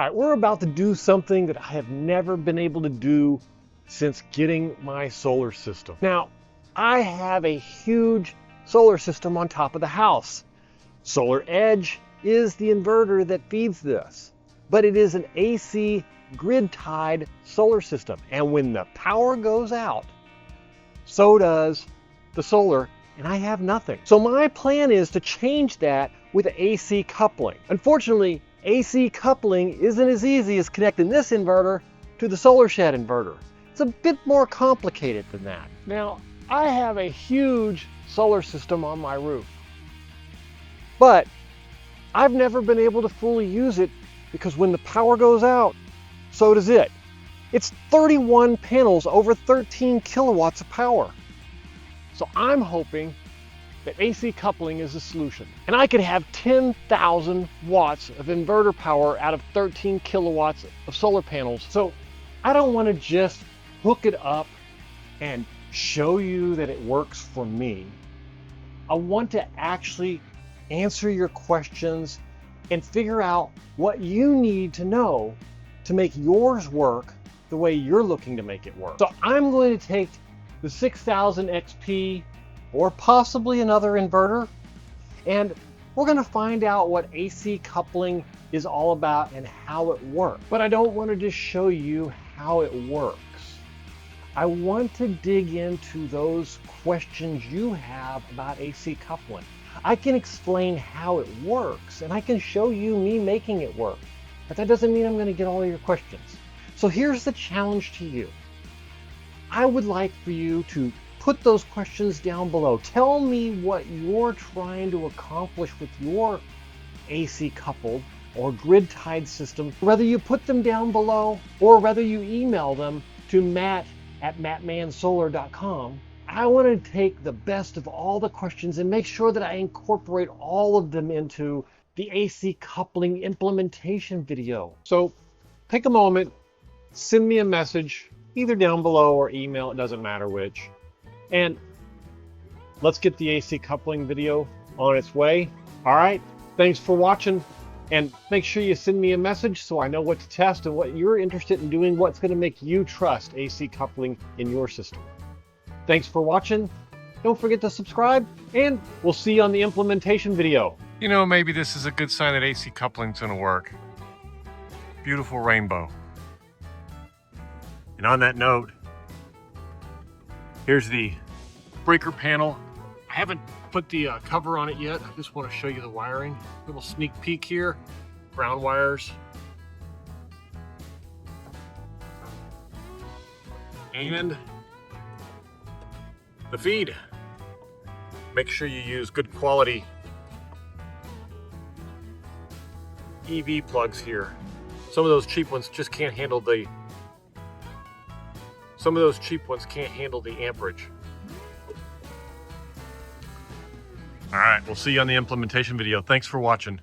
right, we're about to do something that I have never been able to do since getting my solar system. Now, I have a huge solar system on top of the house. SolarEdge is the inverter that feeds this, but it is an AC grid-tied solar system. And when the power goes out, so does the solar, and I have nothing. So my plan is to change that with AC coupling. Unfortunately, AC coupling isn't as easy as connecting this inverter to the solar shed inverter. It's a bit more complicated than that. Now, I have a huge solar system on my roof, but I've never been able to fully use it because when the power goes out, so does it. It's 31 panels over 13 kilowatts of power. So I'm hoping that AC coupling is a solution. And I could have 10,000 watts of inverter power out of 13 kilowatts of solar panels. So I don't want to just hook it up and show you that it works for me. I want to actually answer your questions and figure out what you need to know to make yours work the way you're looking to make it work. So I'm going to take the 6000 XP or possibly another inverter, and we're going to find out what AC coupling is all about and how it works. But I don't want to just show you how it works. I want to dig into those questions you have about AC coupling. I can explain how it works, and I can show you me making it work. But that doesn't mean I'm going to get all of your questions. So here's the challenge to you. I would like for you to put those questions down below. Tell me what you're trying to accomplish with your AC coupled or grid tied system, whether you put them down below or whether you email them to matt@mattmansolar.com. I want to take the best of all the questions and make sure that I incorporate all of them into the AC coupling implementation video. So take a moment, send me a message, either down below or email, it doesn't matter which. And let's get the AC coupling video on its way. All right, thanks for watching. And make sure you send me a message so I know what to test and what you're interested in doing, what's going to make you trust AC coupling in your system. Thanks for watching. Don't forget to subscribe, and we'll see you on the implementation video. You know, maybe this is a good sign that AC coupling's going to work. Beautiful rainbow. And on that note, here's the breaker panel. I haven't put the cover on it yet. I just want to show you the wiring. Little sneak peek here. Ground wires. And the feed. Make sure you use good quality EV plugs here. Some of those cheap ones just can't handle the amperage. All right, we'll see you on the implementation video. Thanks for watching.